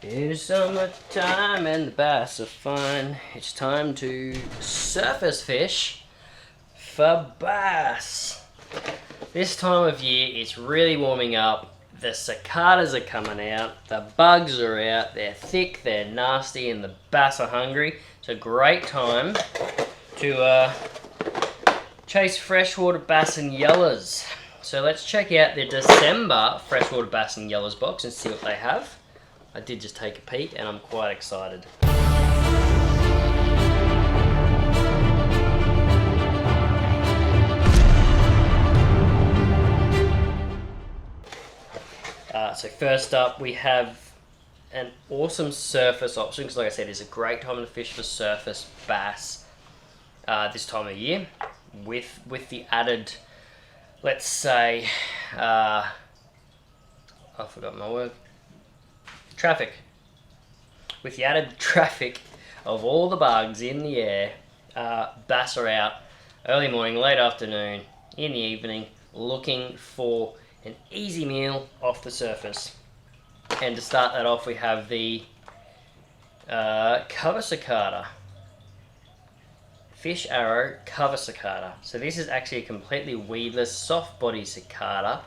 It's summertime and the bass are fun. It's time to surface fish for bass. This time of year it's really warming up. The cicadas are coming out, the bugs are out, they're thick, they're nasty, and the bass are hungry. It's a great time to chase freshwater bass and yellas. So let's check out the December freshwater bass and yellas box and see what they have. I did just take a peek and I'm quite excited. So first up we have an awesome surface option, because like I said, it's a great time to fish for surface bass this time of year, with the added, let's say, I forgot my word, traffic. With the added traffic of all the bugs in the air, bass are out early morning, late afternoon, in the evening, looking for an easy meal off the surface. And to start that off, we have the cover cicada. Fish arrow cover cicada. So this is actually a completely weedless, soft body cicada.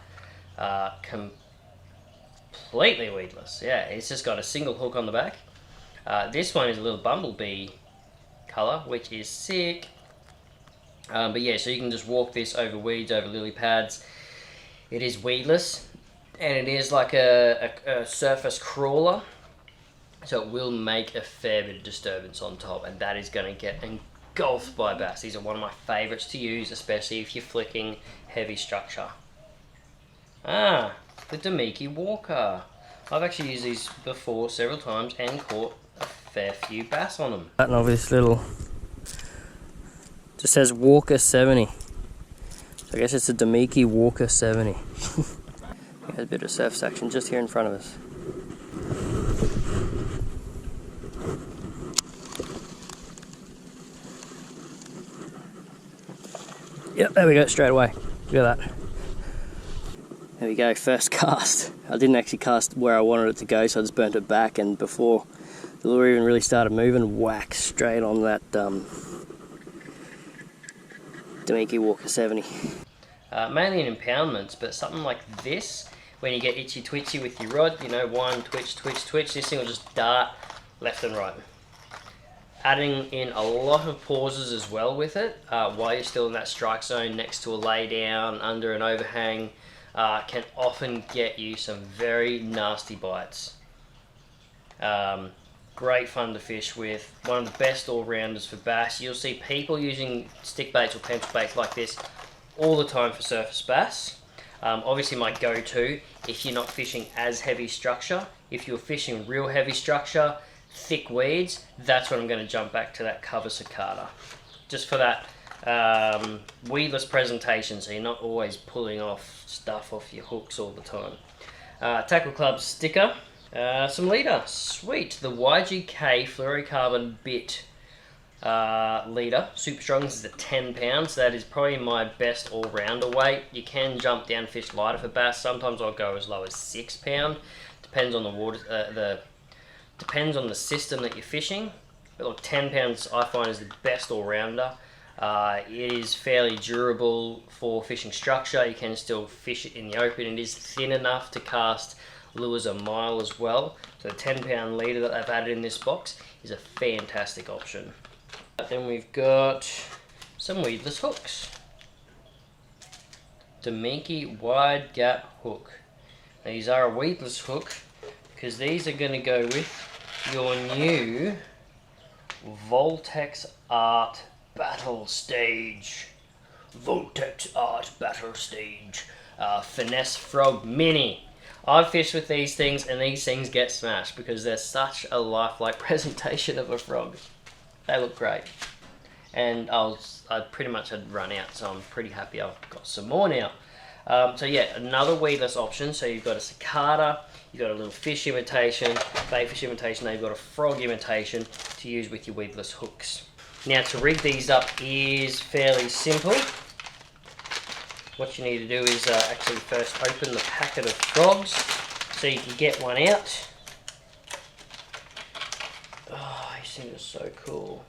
Completely weedless. Yeah, it's just got a single hook on the back. This one is a little bumblebee colour, which is sick. But yeah, so you can just walk this over weeds, over lily pads. It is weedless, and it is like a surface crawler, so it will make a fair bit of disturbance on top, and that is going to get engulfed by bass. These are one of my favourites to use, especially if you're flicking heavy structure. The Damiki Walker. I've actually used these before several times and caught a fair few bass on them. Button of this little, just says Walker 70. So I guess it's a Damiki Walker 70. There's a bit of surface action just here in front of us. Yep, there we go, straight away. Look at that. There we go, first cast. I didn't actually cast where I wanted it to go, so I just burnt it back, and before the lure even really started moving, whack, straight on that Damiki Walker 70. Mainly in impoundments, but something like this, when you get itchy twitchy with your rod, you know, one twitch, twitch, twitch, this thing will just dart left and right. Adding in a lot of pauses as well with it, while you're still in that strike zone next to a lay down, under an overhang, can often get you some very nasty bites. Great fun to fish with, one of the best all-rounders for bass. You'll see people using stick baits or pencil baits like this all the time for surface bass. Obviously my go-to, if you're not fishing as heavy structure, if you're fishing real heavy structure, thick weeds, that's when I'm going to jump back to that cover cicada. Just for that weedless presentation, so you're not always pulling off stuff off your hooks all the time. Tackleclub sticker. Some leader, sweet, the YGK fluorocarbon bit leader, super strong. This is a 10 pounds, so that is probably my best all-rounder weight. You can jump down fish lighter for bass, sometimes I'll go as low as 6 pound, depends on the water, depends on the system that you're fishing, but look, 10 pounds I find is the best all-rounder. It is fairly durable for fishing structure, you can still fish it in the open, it is thin enough to cast lures a mile as well, so the 10 pound leader that I've added in this box is a fantastic option. Then we've got some weedless hooks. Damiki wide gap hook. Now, these are a weedless hook because these are going to go with your new Voltex Art Battle Stage. Voltex Art Battle Stage. Finesse Frog Mini. I've fished with these things and these things get smashed because they're such a lifelike presentation of a frog. They look great. And I pretty much had run out, so I'm pretty happy I've got some more now. So yeah, another weedless option. So you've got a cicada, you've got a little fish imitation, bait fish imitation, now you've got a frog imitation to use with your weedless hooks. Now to rig these up is fairly simple. What you need to do is actually first open the packet of frogs so you can get one out. these things are so cool.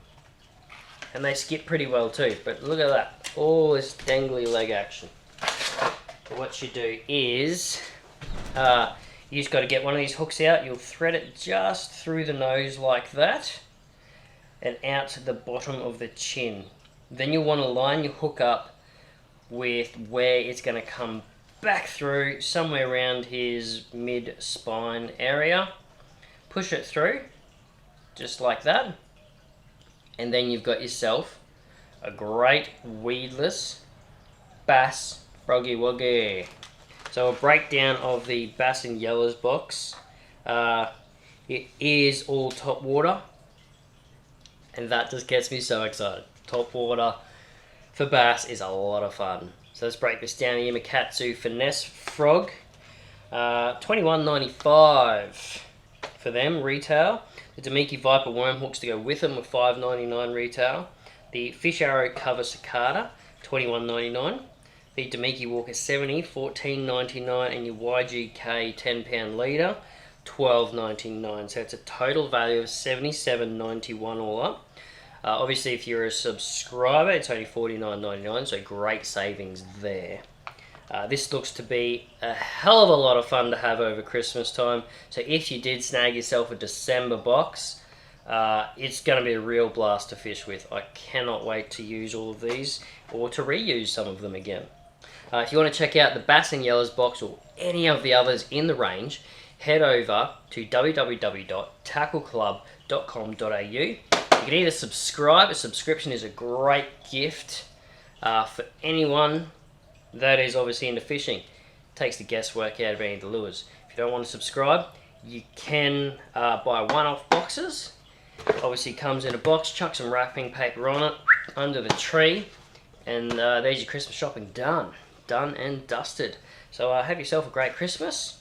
And they skip pretty well too, but look at that. All this dangly leg action. But what you do is, you just got to get one of these hooks out. You'll thread it just through the nose like that, and out to the bottom of the chin. Then you'll want to line your hook up with where it's going to come back through, somewhere around his mid-spine area. Push it through, just like that. And then you've got yourself a great weedless bass froggy woggy. So a breakdown of the Bass and Yellas box. It is all top water, and that just gets me so excited. Top water for bass is a lot of fun. So let's break this down. The Imakatsu Finesse Frog, $21.95 for them retail. The Damiki Viper worm hooks to go with them were $5.99 retail. The Fish Arrow Cover Cicada, $21.99. The Damiki Walker 70, $14.99, and your YGK 10-pound leader, $12.99. So it's a total value of $77.91 all up. Obviously, if you're a subscriber, it's only $49.99, so great savings there. This looks to be a hell of a lot of fun to have over Christmas time. So if you did snag yourself a December box, it's going to be a real blast to fish with. I cannot wait to use all of these, or to reuse some of them again. If you want to check out the Bass and Yellas box or any of the others in the range, head over to www.tackleclub.com.au. You can either subscribe. A subscription is a great gift for anyone that is obviously into fishing. It takes the guesswork out of any of the lures. If you don't want to subscribe, you can buy one-off boxes. Obviously comes in a box, chuck some wrapping paper on it, under the tree, and there's your Christmas shopping done. Done and dusted. So have yourself a great Christmas.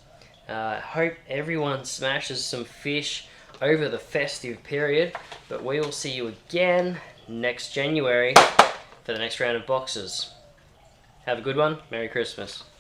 Hope everyone smashes some fish over the festive period, but we will see you again next January for the next round of boxes. Have a good one. Merry Christmas.